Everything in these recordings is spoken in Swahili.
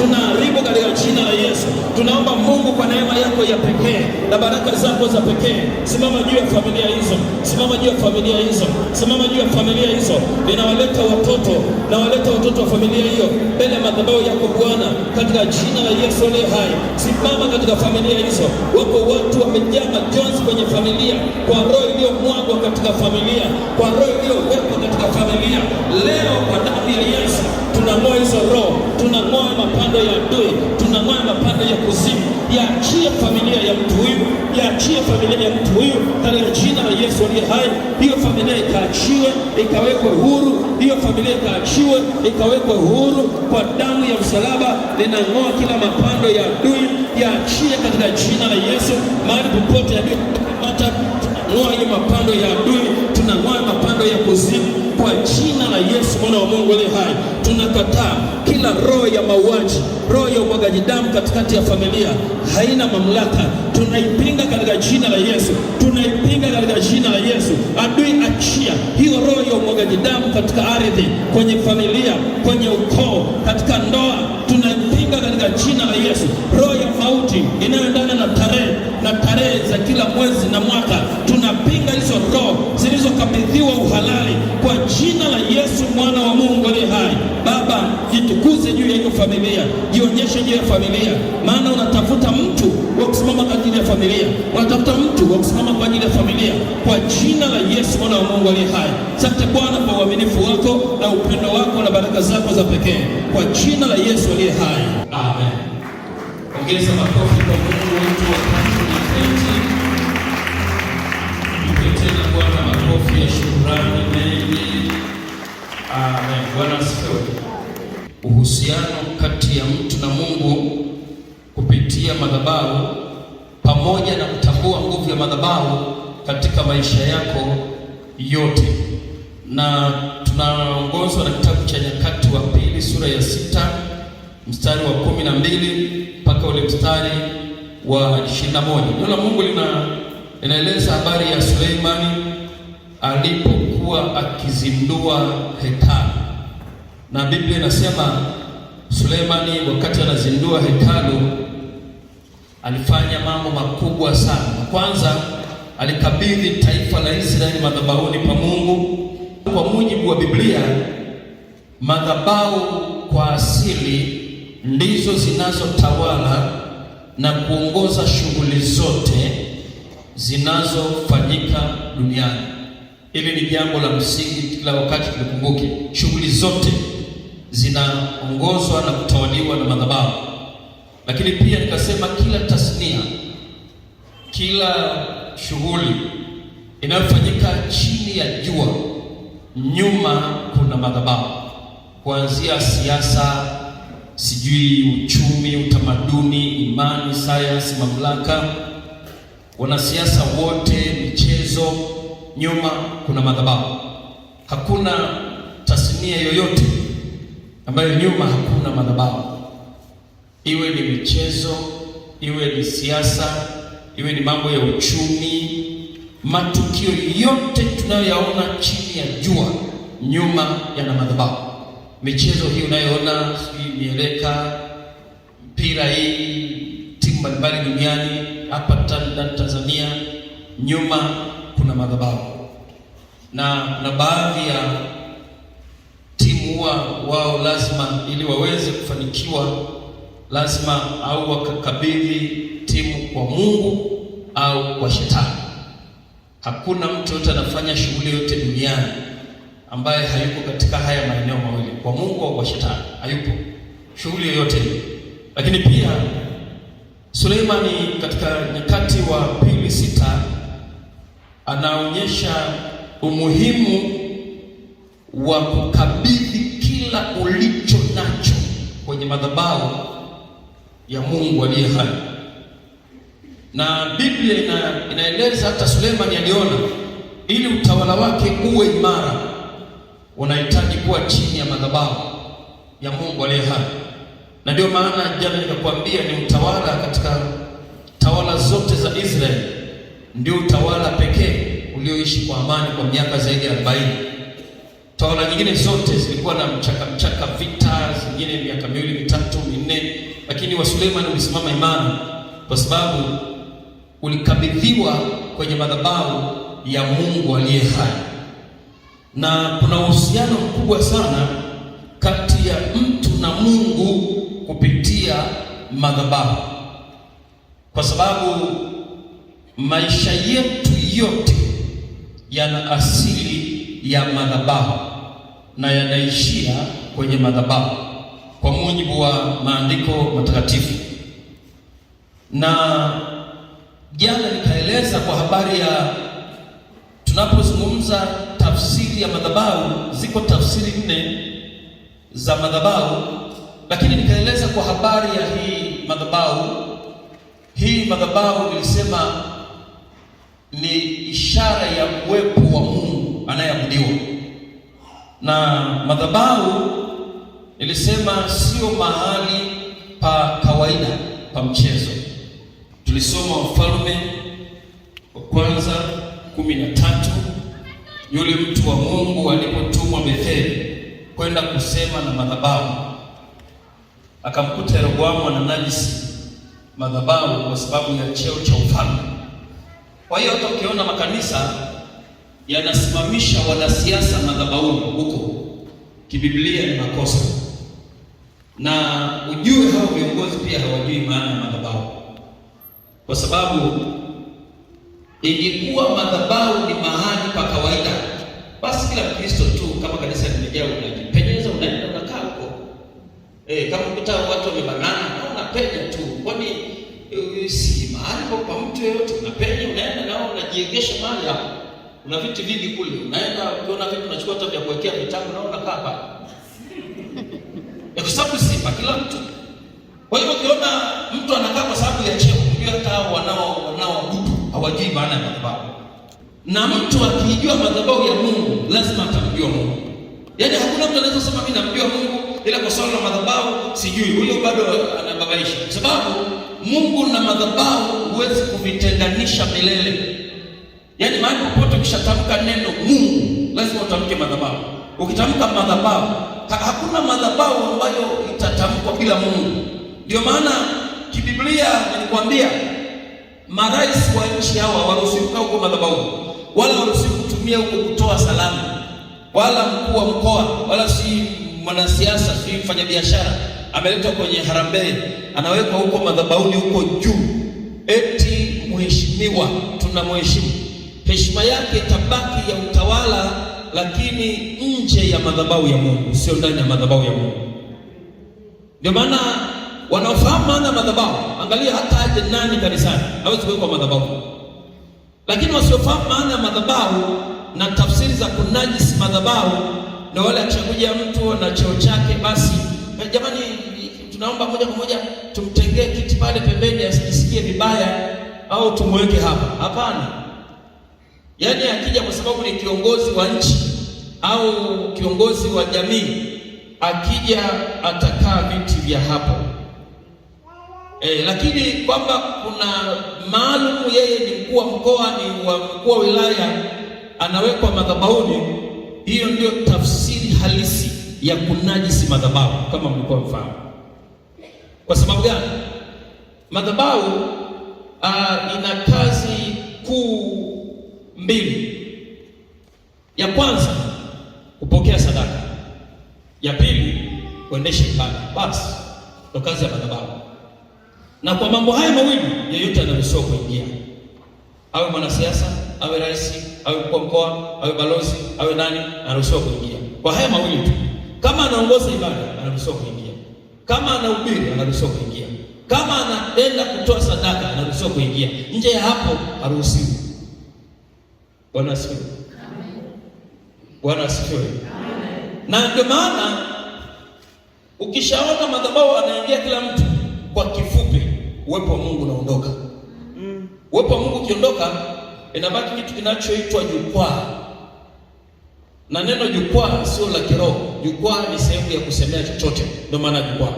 tunaharibu katika jina la Yesu. Tunaomba Mungu kwa neema yako ya pekee na baraka zako za pekee, simama juu ya familia hizo, simama juu ya familia hizo, simama juu ya familia hizo. Ninawaleta watoto, nawaleta watoto wa familia hiyo mbele ya madhabahu yako Bwana, katika jina la Yesu aliye hai. Simama katika familia hizo. Wako watu wamejaa majonzi kwenye familia, kwa roho iliyomwagwa katika familia, kwa roho iliyowekwa katika familia. Leo kwa damu ya Yesu tunang'oa hizo roho, tunang'oa mapando ya adui, tunang'oa mapando ya kuzimu. Yaachie familia ya mtu huyu, yaachie familia ya mtu huyu katika jina la Yesu aliye hai. Hiyo familia ikaachiwe, ikawekwe huru. Hiyo familia ikaachiwe, ikawekwe huru kwa damu ya msalaba. Ninang'oa kila mapando ya adui, yaachie katika jina la Yesu. Mahali popote adui hata tunang'oa hiyo mapando ya adui, tunang'oa mapando ya kuzimu kwa jina la Yesu mwana wa Mungu aliye hai. Tunakataa kila roho ya mauaji, roho ya umwagaji damu katikati ya familia, haina mamlaka. Tunaipinga katika jina la Yesu, tunaipinga katika jina la Yesu. Adui, achia hiyo roho ya umwagaji damu katika ardhi, kwenye familia, kwenye ukoo, katika ndoa. Tunaipinga katika jina la Yesu. Roho ya mauti inayoendana na tarehe za kila mwezi na mwaka, tunapinga hizo roho zilizokabidhiwa uhalali kwa jina la Yesu mwana wa Mungu aliye hai. Baba, jitukuze juu ya hiyo familia, jionyeshe juu ya familia, maana unatafuta mtu wa kusimama kwa ajili ya familia, unatafuta mtu wa kusimama kwa ajili ya familia, kwa jina la Yesu mwana wa Mungu aliye hai. Asante Bwana kwa uaminifu wako na upendo wako na baraka zako za pekee, kwa jina la Yesu aliye hai. Amen. Ongeza makofi kwa Mungu wetu wa Kristo. Tena Bwana makofi ya shukrani mengi. Amen. Bwana asifiwe. Uhusiano kati ya mtu na Mungu kupitia madhabahu, pamoja na kutambua nguvu ya madhabahu katika maisha yako yote. Na tunaongozwa na kitabu cha Nyakati wa Pili sura ya 6 mstari wa 12 mpaka ule mstari wa 21. Neno la Mungu inaeleza habari ya Suleimani alipokuwa akizindua hekalu. Na Biblia inasema Suleimani wakati anazindua hekalu alifanya mambo makubwa sana. Kwanza, alikabidhi taifa la Israeli madhabahuni pa Mungu. Kwa mujibu wa Biblia, madhabahu kwa asili ndizo zinazotawala na kuongoza shughuli zote zinazofanyika duniani. Hili ni jambo la msingi, kila wakati tulikumbuke. Shughuli zote zinaongozwa na kutawaliwa na madhabahu. Lakini pia nikasema kila tasnia, kila shughuli inayofanyika chini ya jua, nyuma kuna madhabahu. Kuanzia siasa, sijui uchumi, utamaduni, imani, sayansi, mamlaka, wanasiasa wote, michezo, nyuma kuna madhabahu. Hakuna tasnia yoyote ambayo nyuma hakuna madhabahu. Iwe ni michezo, iwe ni siasa, iwe ni mambo ya uchumi, matukio yote tunayoyaona chini ya jua, nyuma yana madhabahu. Michezo hii unayoona, mieleka, mpira hii, timu mbalimbali duniani, hapa Tanzania, nyuma kuna madhabahu. Na baadhi ya timu wao lazima, ili waweze kufanikiwa, lazima au wakakabidhi timu kwa Mungu au kwa Shetani. Hakuna mtu yote anafanya shughuli yote duniani ambaye hayuko katika haya maeneo mawili, kwa Mungu au kwa Shetani. Hayupo shughuli yoyote. Lakini pia Suleimani katika Nyakati wa Pili 6 anaonyesha umuhimu wa kukabidhi kila ulicho nacho kwenye madhabahu ya Mungu aliye hai. Na Biblia inaeleza hata Suleimani aliona ili utawala wake uwe imara, unahitaji kuwa chini ya madhabahu ya Mungu aliye hai. Na ndio maana jana nikakwambia ni utawala katika tawala zote za Israeli, ndio utawala pekee ulioishi kwa amani kwa miaka zaidi ya 40. Tawala nyingine zote zilikuwa na mchaka, vita zingine miaka 2, 3, 4, lakini wa Suleiman ulisimama imara kwa sababu ulikabidhiwa kwenye madhabahu ya Mungu aliye hai. Na kuna uhusiano mkubwa sana kati ya mtu na Mungu kupitia madhabahu, kwa sababu maisha yetu yote yana asili ya madhabahu na yanaishia kwenye madhabahu kwa mujibu wa maandiko matakatifu. Na jana nikaeleza kwa habari ya tunapozungumza tafsiri ya madhabahu, ziko tafsiri 4 za madhabahu, lakini nikaeleza kwa habari ya hii madhabahu. Hii madhabahu nilisema ni ishara ya uwepo wa Mungu anayeabudiwa. Na madhabahu nilisema sio mahali pa kawaida pa mchezo. Tulisoma Wafalme wa kwanza 13, yule mtu wa Mungu alipotumwa Betheli kwenda kusema na madhabahu, akamkuta Yeroboamu ananajisi madhabahu kwa sababu ya cheo cha ufalme. Kwa hiyo hata ukiona makanisa yanasimamisha wanasiasa madhabahuni huko, kibiblia ni makosa. Na ujue hao viongozi pia hawajui maana ya madhabahu, kwa sababu ingekuwa madhabahu ni mahali pa kawaida, basi kila Mkristo tu kama kanisa limejaa, unajipenyeza unaenda unakaa huko. Kama ukuta watu wamebanana na unapenya tu, kwani si mahali pa mtu yeyote. Unapenya unaenda nao unajiegesha mahali hapo. Una viti vingi kule, unaenda ukiona vitu unachukua hata vya kuwekea vitabu na unakaa pale. Kwa sababu si pa kila mtu. Kwa hiyo ukiona mtu anakaa kwa sababu ya cheo, unajua hata wanaoabudu hawajui maana ya madhabahu. Na mtu akijua madhabahu ya Mungu lazima atamjua Mungu. Yaani hakuna mtu anaweza kusema mimi namjua Mungu ila kwa swala la madhabahu sijui. Huyo bado anababaisha. Kwa sababu Mungu na madhabahu huwezi kuvitenganisha milele. Yaani mahali popote ukishatamka neno Mungu lazima utamke madhabahu. Ukitamka madhabahu, hakuna madhabahu ambayo itatamkwa bila Mungu. Ndio maana kibiblia nilikwambia marais wa nchi hawa hawaruhusiwi kukaa huko madhabahu, wala hawaruhusiwi kutumia huko kutoa salamu, wala mkuu wa mkoa, wala si mwanasiasa, si mfanyabiashara ameletwa kwenye harambee anawekwa huko madhabahuni huko juu, eti mheshimiwa, tunamheshimu. Heshima yake tabaki ya utawala, lakini nje ya madhabahu ya Mungu, sio ndani ya madhabahu ya Mungu. Ndio maana wanaofahamu maana madhabahu, angalia hata aje nani kanisani hawezi kuwekwa madhabahu. Lakini wasiofahamu maana ya madhabahu na tafsiri za kunajisi madhabahu, na wale achakuja mtu na cheo chake, basi jamani, tunaomba moja kwa moja tumtengee kiti pale pembeni asijisikie vibaya, au tumweke hapa. Hapana. Yaani akija kwa sababu ni kiongozi wa nchi au kiongozi wa jamii, akija atakaa viti vya hapo. Lakini kwamba kuna maalum yeye ni mkuu wa mkoa, ni wa mkuu wa wilaya, anawekwa madhabahuni, hiyo ndio tafsiri halisi ya kunajisi madhabahu, kama mlikuwa mfahamu. Kwa sababu gani? Madhabahu ina kazi kuu 2. Ya kwanza kupokea sadaka, ya pili kuendesha ibada. Basi ndio kazi ya madhabahu. Na kwa mambo haya mawili yeyote anaruhusiwa kuingia, awe mwanasiasa, awe rais, awe mkuu wa mkoa, awe balozi, awe nani, anaruhusiwa kuingia. Kwa haya mawili tu. Kama anaongoza ibada anaruhusiwa kuingia, kama anahubiri anaruhusiwa kuingia, kama anaenda kutoa sadaka anaruhusiwa kuingia. Nje ya hapo haruhusiwi. Bwana asifiwe. Amen. Bwana asifiwe. Amen. Na ndio maana ukishaona madhabahu anaingia kila mtu, kwa kifupi uwepo wa Mungu unaondoka. Uwepo wa Mungu ukiondoka, inabaki kitu kinachoitwa jukwaa. Na neno jukwaa sio la kiroho. Jukwaa ni sehemu ya kusemea chochote, ndio maana jukwaa.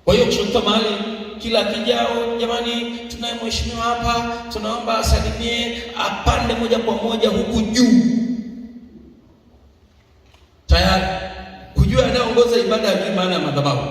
Kwa hiyo ukishuka mahali kila kijao, jamani, tunaye mheshimiwa hapa, tunaomba asalimie, apande moja kwa moja huku juu. anayeongoza ibada hajui maana ya madhabahu.